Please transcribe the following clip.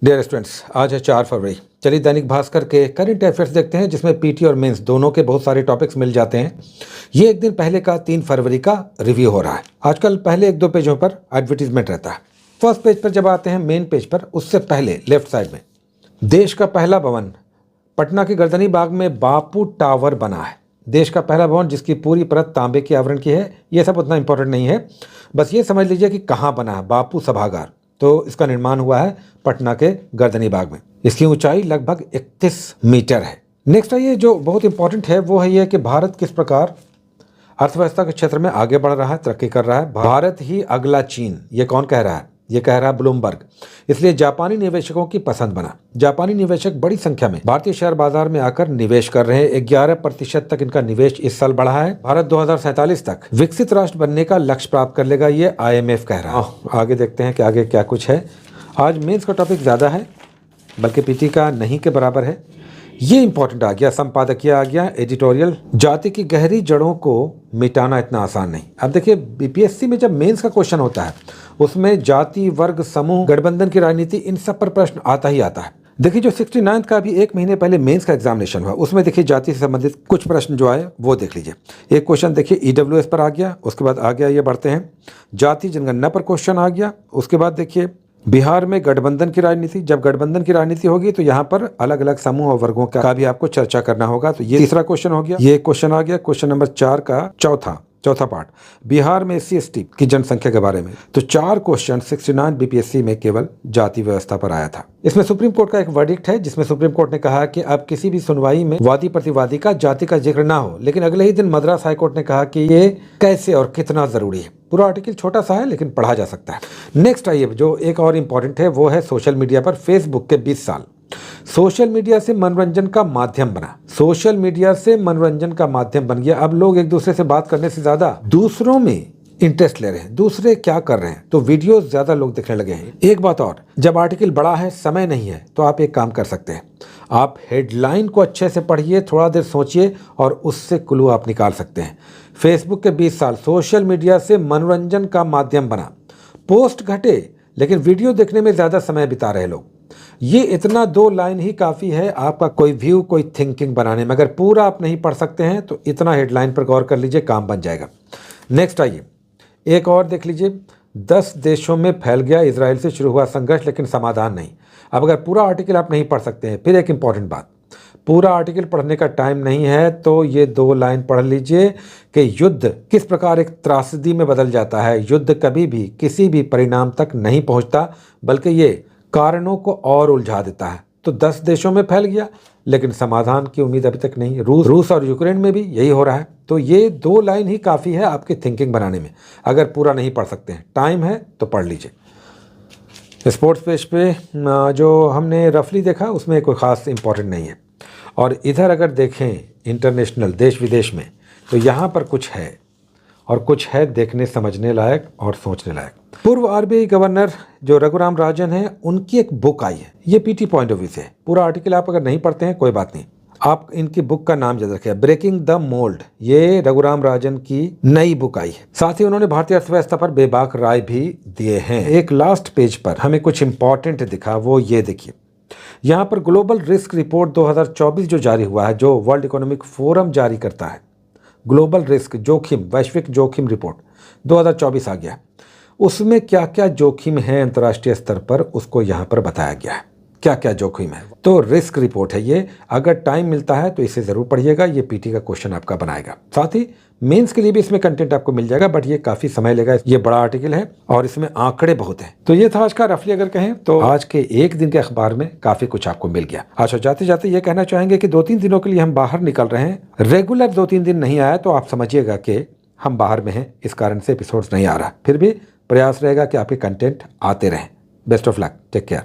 Dear students, आज है 4 फरवरी। चलिए दैनिक भास्कर के करंट अफेयर्स देखते हैं, जिसमें पीटी और मेंस दोनों के बहुत सारे टॉपिक्स मिल जाते हैं। ये एक दिन पहले का 3 फरवरी का रिव्यू हो रहा है। आजकल पहले 1-2 पेजों पर एडवर्टीजमेंट रहता है। फर्स्ट पेज पर जब आते हैं मेन पेज पर, उससे पहले लेफ्ट साइड में देश का पहला भवन पटना के गर्दनी बाग में बापू टावर बना है। देश का पहला भवन जिसकी पूरी परत तांबे के आवरण की है। ये सब उतना इंपॉर्टेंट नहीं है, बस ये समझ लीजिए कि कहाँ बना है। बापू सभागार, तो इसका निर्माण हुआ है पटना के गर्दनी बाग में। इसकी ऊंचाई लगभग 31 मीटर है। नेक्स्ट है ये जो बहुत इंपॉर्टेंट है, वो है ये कि भारत किस प्रकार अर्थव्यवस्था के क्षेत्र में आगे बढ़ रहा है, तरक्की कर रहा है। भारत ही अगला चीन, ये कौन कह रहा है? ये कह रहा है ब्लूमबर्ग। इसलिए जापानी निवेशकों की पसंद बना। जापानी निवेशक बड़ी संख्या में भारतीय शेयर बाजार में आकर निवेश कर रहे हैं। 11% तक इनका निवेश इस साल बढ़ा है। भारत 2047 तक विकसित राष्ट्र बनने का लक्ष्य प्राप्त कर लेगा, ये IMF कह रहा है। आगे देखते हैं कि आगे क्या कुछ है। आज मेंस का टॉपिक ज़्यादा है, बल्कि पीटी का नहीं के बराबर है। ये इंपॉर्टेंट आ गया, संपादकीय आ गया, एडिटोरियल। जाति की गहरी जड़ों को मिटाना इतना आसान नहीं। अब देखिए, बीपीएससी में जब मेंस का क्वेश्चन होता है, उसमें जाति, वर्ग, समूह, गठबंधन की राजनीति, इन सब पर प्रश्न आता ही आता है। देखिए, जो 69 का भी 1 महीने पहले मेंस का एग्जामिनेशन हुआ, उसमें देखिए जाति से संबंधित कुछ प्रश्न जो आए वो देख लीजिए। एक क्वेश्चन देखिए EWS पर आ गया, उसके बाद आ गया, ये बढ़ते हैं, जाति जनगणना पर क्वेश्चन आ गया। उसके बाद देखिए बिहार में गठबंधन की राजनीति। जब गठबंधन की राजनीति होगी तो यहाँ पर अलग अलग समूह और वर्गों का भी आपको चर्चा करना होगा। तो ये तीसरा क्वेश्चन हो गया। ये क्वेश्चन आ गया, क्वेश्चन नंबर 4 का चौथा पार्ट, बिहार में SC/ST की जनसंख्या के बारे में। तो 4 क्वेश्चन 69 बीपीएससी में केवल जाति व्यवस्था पर आया था। इसमें सुप्रीम कोर्ट का एक वर्डिक्ट है, जिसमें सुप्रीम कोर्ट ने कहा कि अब किसी भी सुनवाई में वादी प्रतिवादी का जाति का जिक्र ना हो। लेकिन अगले ही दिन मद्रास हाईकोर्ट ने कहा कि ये कैसे और कितना जरूरी है। पूरा आर्टिकल छोटा सा है, लेकिन पढ़ा जा सकता है। नेक्स्ट आइए, जो एक और इम्पॉर्टेंट है, वो है सोशल मीडिया पर फेसबुक के 20 साल। सोशल मीडिया से मनोरंजन का माध्यम बना। सोशल मीडिया से मनोरंजन का माध्यम बन गया। अब लोग एक दूसरे से बात करने से ज्यादा दूसरों में इंटरेस्ट ले रहे हैं, दूसरे क्या कर रहे हैं, तो वीडियोस ज्यादा लोग देखने लगे हैं। एक बात और, जब आर्टिकल बड़ा है, समय नहीं है, तो आप एक काम कर सकते हैं, आप हेडलाइन को अच्छे से पढ़िए, थोड़ा देर सोचिए और उससे क्लू आप निकाल सकते हैं। फेसबुक के 20 साल, सोशल मीडिया से मनोरंजन का माध्यम बना। पोस्ट घटे, लेकिन वीडियो देखने में ज्यादा समय बिता रहे लोग। ये इतना 2 लाइन ही काफ़ी है आपका कोई व्यू, कोई थिंकिंग बनाने में। अगर पूरा आप नहीं पढ़ सकते हैं तो इतना हेडलाइन पर गौर कर लीजिए, काम बन जाएगा। नेक्स्ट आइए, एक और देख लीजिए, 10 देशों में फैल गया इजराइल से शुरू हुआ संघर्ष, लेकिन समाधान नहीं। अब अगर पूरा आर्टिकल आप नहीं पढ़ सकते हैं, फिर एक इंपॉर्टेंट बात, पूरा आर्टिकल पढ़ने का टाइम नहीं है, तो ये 2 लाइन पढ़ लीजिए कि युद्ध किस प्रकार एक त्रासदी में बदल जाता है। युद्ध कभी भी किसी भी परिणाम तक नहीं पहुंचता, बल्कि ये कारणों को और उलझा देता है। तो 10 देशों में फैल गया, लेकिन समाधान की उम्मीद अभी तक नहीं। रूस और यूक्रेन में भी यही हो रहा है। तो ये 2 लाइन ही काफ़ी है आपकी थिंकिंग बनाने में। अगर पूरा नहीं पढ़ सकते हैं, टाइम है तो पढ़ लीजिए। स्पोर्ट्स पेज पे जो हमने रफली देखा, उसमें कोई ख़ास इंपॉर्टेंट नहीं है। और इधर अगर देखें इंटरनेशनल, देश विदेश में, तो यहाँ पर कुछ है, और कुछ है देखने समझने लायक और सोचने लायक। पूर्व RBI गवर्नर जो रघुराम राजन हैं, उनकी एक बुक आई है। ये पीटी पॉइंट ऑफ व्यू से। पूरा आर्टिकल आप अगर नहीं पढ़ते हैं कोई बात नहीं, आप इनकी बुक का नाम याद रखिए, ब्रेकिंग द मोल्ड। ये रघुराम राजन की नई बुक आई है। साथ ही उन्होंने भारतीय अर्थव्यवस्था पर बेबाक राय भी दिए हैं। एक लास्ट पेज पर हमें कुछ इंपॉर्टेंट दिखा, वो ये देखिए, यहाँ पर ग्लोबल रिस्क रिपोर्ट 2024 जो जारी हुआ है, जो वर्ल्ड इकोनॉमिक फोरम जारी करता है। ग्लोबल रिस्क, जोखिम, वैश्विक जोखिम रिपोर्ट 2024 आ गया। उसमें क्या क्या जोखिम है अंतर्राष्ट्रीय स्तर पर, उसको यहाँ पर बताया गया है, क्या क्या जोखिम है। तो रिस्क रिपोर्ट है ये। अगर टाइम मिलता है तो इसे जरूर पढ़िएगा, ये पीटी का क्वेश्चन आपका बनाएगा। साथ ही मेंस के लिए भी इसमें कंटेंट आपको मिल जाएगा, बट ये काफी समय लेगा। ये बड़ा आर्टिकल है और इसमें आंकड़े बहुत हैं। तो ये था आज का रफली अगर कहें तो आज के एक दिन के अखबार में काफी कुछ आपको मिल गया। अच्छा, जाते जाते ये कहना चाहेंगे कि 2-3 दिनों के लिए हम बाहर निकल रहे हैं। रेगुलर 2-3 दिन नहीं आया तो आप समझिएगा कि हम बाहर में हैं, इस कारण से एपिसोड्स नहीं आ रहा। फिर भी प्रयास रहेगा कि आपके कंटेंट आते रहें। Best of luck, take care.